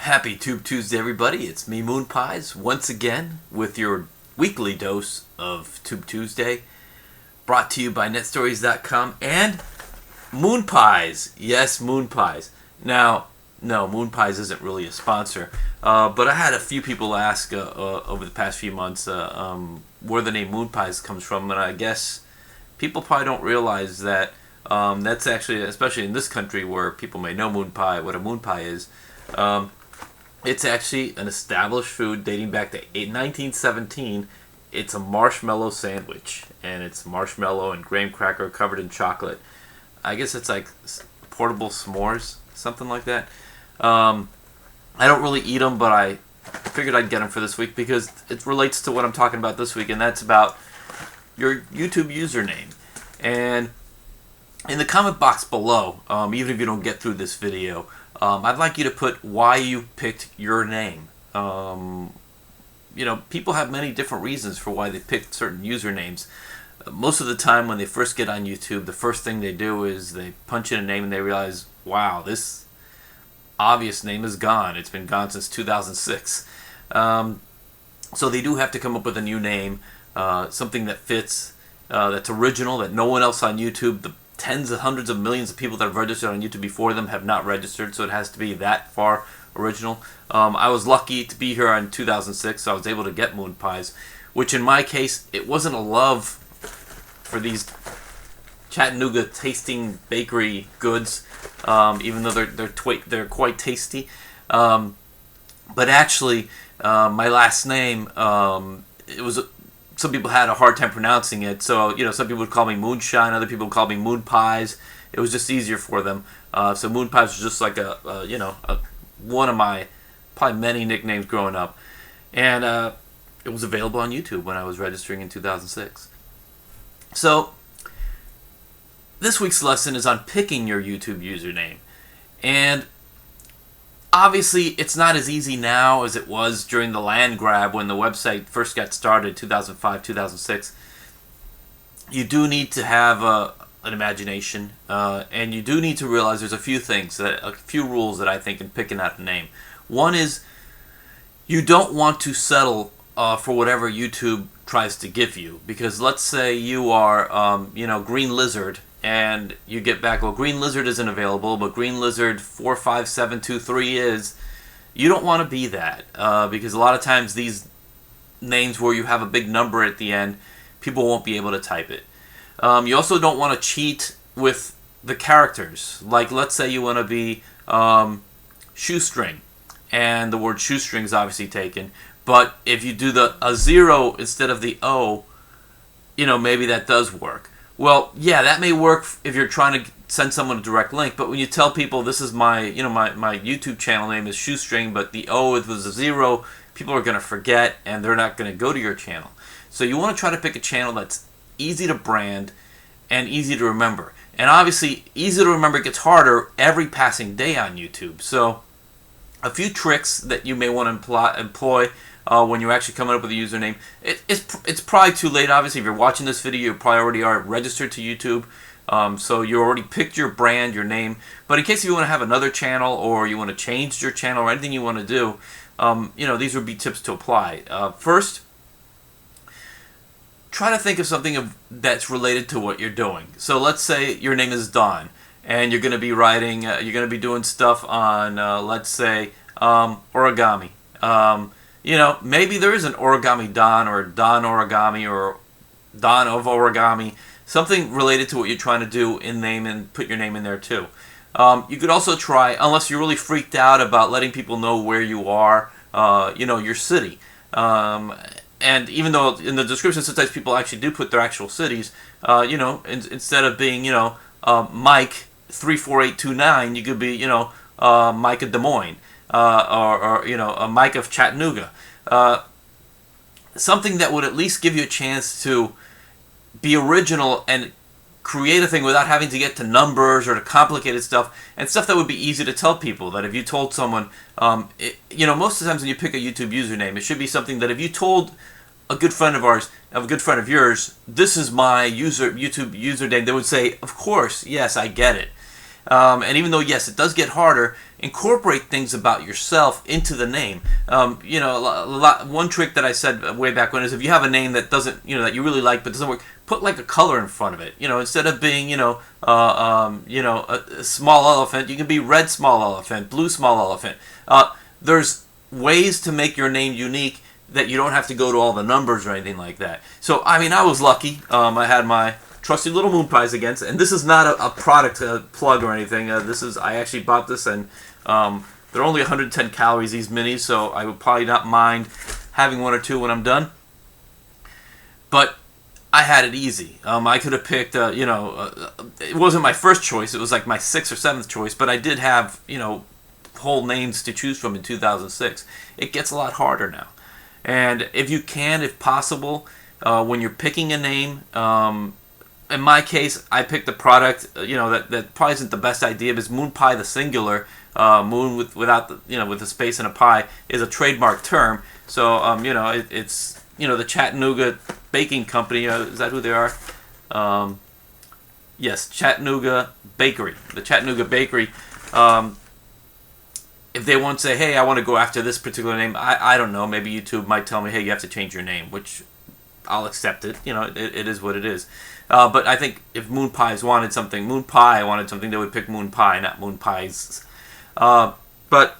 Happy Tube Tuesday, everybody. It's me, Moon Pies, once again with your weekly dose of Tube Tuesday, brought to you by netstories.com and Moon Pies. Yes, Moon Pies. Now, no, Moon Pies isn't really a sponsor, but I had a few people ask over the past few months where the name Moon Pies comes from, and I guess people probably don't realize that that's actually, especially in this country where people may know moon pie, what a moon pie is. It's actually an established food dating back to 1917. It's a marshmallow sandwich, and it's marshmallow and graham cracker covered in chocolate. I guess it's like portable s'mores, something like that. I don't really eat them, but I figured I'd get them for this week because it relates to what I'm talking about this week, and that's about your YouTube username. And in the comment box below, even if you don't get through this video, I'd like you to put why you picked your name. People have many different reasons for why they picked certain usernames. Most of the time when they first get on YouTube, the first thing they do is they punch in a name and they realize, wow, this obvious name is gone. It's been gone since 2006. So they do have to come up with a new name, something that fits, that's original, that no one else on YouTube, the tens of hundreds of millions of people that have registered on YouTube before them have not registered, so it has to be that far original. I was lucky to be here in 2006, so I was able to get Moon Pies, which in my case, it wasn't a love for these Chattanooga tasting bakery goods, even though they're quite tasty. But actually, my last name, it was some people had a hard time pronouncing it, so some people would call me Moonshine, other people would call me Moon Pies. It was just easier for them. So Moon Pies was just like one of my probably many nicknames growing up, and it was available on YouTube when I was registering in 2006. So this week's lesson is on picking your YouTube username, and obviously, it's not as easy now as it was during the land grab when the website first got started, 2005, 2006. You do need to have an imagination, and you do need to realize there's a few rules that I think in picking out a name. One is you don't want to settle for whatever YouTube tries to give you, because let's say you are, Green Lizard, and you get back, well, Green Lizard isn't available, but Green Lizard 45723 is. You don't want to be that, because a lot of times these names where you have a big number at the end, people won't be able to type it. You also don't want to cheat with the characters. Like, let's say you want to be shoestring, and the word shoestring is obviously taken, but if you do a 0 instead of the O, maybe that does work. Well, yeah, that may work if you're trying to send someone a direct link, but when you tell people this is my YouTube channel name is Shoestring, but the O was a 0, people are going to forget and they're not going to go to your channel. So you want to try to pick a channel that's easy to brand and easy to remember. And obviously, easy to remember gets harder every passing day on YouTube. So a few tricks that you may want to employ when you're actually coming up with a username. It's probably too late, obviously. If you're watching this video, you probably already are registered to YouTube. So you already picked your brand, your name. But in case you want to have another channel, or you want to change your channel, or anything you want to do, these would be tips to apply. First, try to think of something that's related to what you're doing. So let's say your name is Don, and you're going to be writing, you're going to be doing stuff on, let's say, origami. Maybe there is an Origami Don, or Don Origami, or Don of Origami, something related to what you're trying to do in name, and put your name in there too. You could also try, unless you're really freaked out about letting people know where you are, your city. And even though in the description sometimes people actually do put their actual cities, instead of being, Mike 34829, you could be, Mike of Des Moines. Or a Mike of Chattanooga. Something that would at least give you a chance to be original and create a thing without having to get to numbers or to complicated stuff, and stuff that would be easy to tell people. That if you told someone, most of the times when you pick a YouTube username, it should be something that if you told a good friend of yours, this is my YouTube username, they would say, of course, yes, I get it. And even though, yes, it does get harder, incorporate things about yourself into the name. One trick that I said way back when is if you have a name that doesn't, that you really like but doesn't work, put like a color in front of it. Instead of being, a small elephant, you can be red small elephant, blue small elephant. There's ways to make your name unique that you don't have to go to all the numbers or anything like that. So, I mean, I was lucky. I had my trusty little moon pies against, and this is not a product plug or anything. I actually bought this, and they're only 110 calories, these minis, so I would probably not mind having one or two when I'm done. But I had it easy. I could have picked, it wasn't my first choice. It was like my 6th or 7th choice, but I did have, whole names to choose from in 2006. It gets a lot harder now. And if you can, if possible, when you're picking a name, in my case, I picked a product, that probably isn't the best idea, because moon pie, the singular, moon without the, with a space and a pie, is a trademark term. So, it's, the Chattanooga Baking Company, is that who they are? Yes, Chattanooga Bakery. The Chattanooga Bakery, if they want to say, hey, I want to go after this particular name, I don't know, maybe YouTube might tell me, hey, you have to change your name, which I'll accept it. It is what it is. But I think if Moon Pies wanted something, Moon Pie wanted something, they would pick Moon Pie, not Moon Pies. But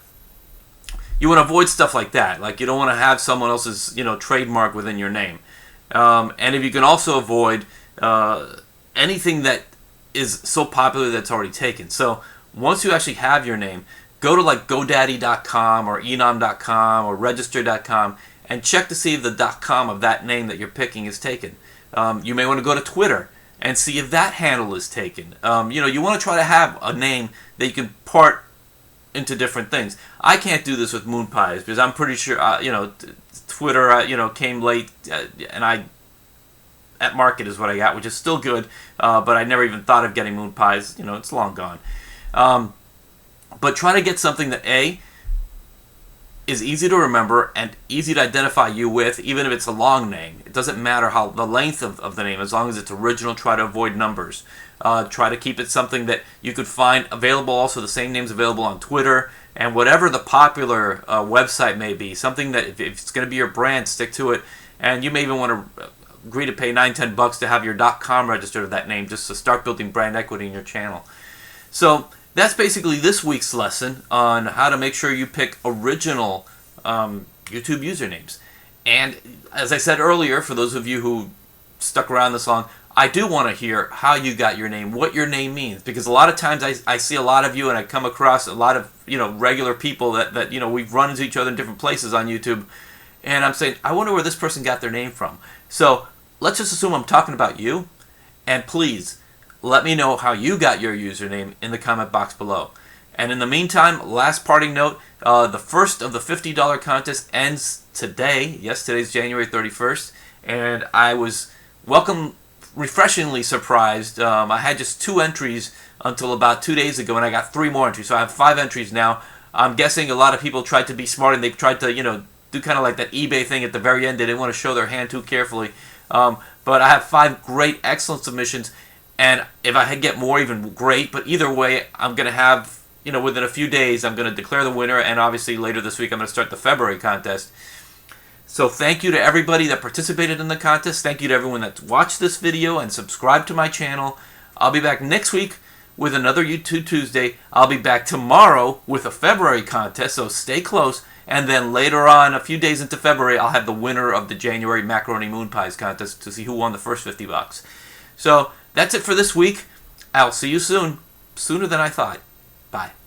you want to avoid stuff like that. Like, you don't want to have someone else's, trademark within your name. And if you can also avoid anything that is so popular that's already taken. So once you actually have your name, go to like GoDaddy.com or Enom.com or Register.com and check to see if the .com of that name that you're picking is taken. You may want to go to Twitter and see if that handle is taken. You want to try to have a name that you can part into different things. I can't do this with Moon Pies because I'm pretty sure, Twitter, came late, and at market is what I got, which is still good, but I never even thought of getting Moon Pies. It's long gone. But try to get something that, A, is easy to remember and easy to identify you with, even if it's a long name. It doesn't matter how the length of the name, as long as it's original. Try to avoid numbers. Try to keep it something that you could find available. Also, the same name's available on Twitter and whatever the popular website may be. Something that if it's going to be your brand, stick to it. And you may even want to agree to pay $9-10 to have your .com registered with that name, just to start building brand equity in your channel. So that's basically this week's lesson on how to make sure you pick original YouTube usernames. And as I said earlier, for those of you who stuck around this long, I do want to hear how you got your name, what your name means. Because a lot of times I see a lot of you, and I come across a lot of regular people that we've run into each other in different places on YouTube. And I'm saying, I wonder where this person got their name from. So let's just assume I'm talking about you. And please, let me know how you got your username in the comment box below. And in the meantime, last parting note, the first of the $50 contest ends today. Yes, today's January 31st. And I was refreshingly surprised. I had just 2 entries until about 2 days ago, and I got 3 more entries. So I have 5 entries now. I'm guessing a lot of people tried to be smart, and they tried to, do kind of like that eBay thing at the very end. They didn't want to show their hand too carefully. But I have 5 great, excellent submissions. And if I get more, even great. But either way, I'm going to have, within a few days, I'm going to declare the winner. And obviously later this week, I'm going to start the February contest. So thank you to everybody that participated in the contest. Thank you to everyone that watched this video and subscribed to my channel. I'll be back next week with another YouTube Tuesday. I'll be back tomorrow with a February contest, so stay close. And then later on, a few days into February, I'll have the winner of the January Macaroni Moon Pies contest to see who won the first $50. So that's it for this week. I'll see you soon. Sooner than I thought. Bye.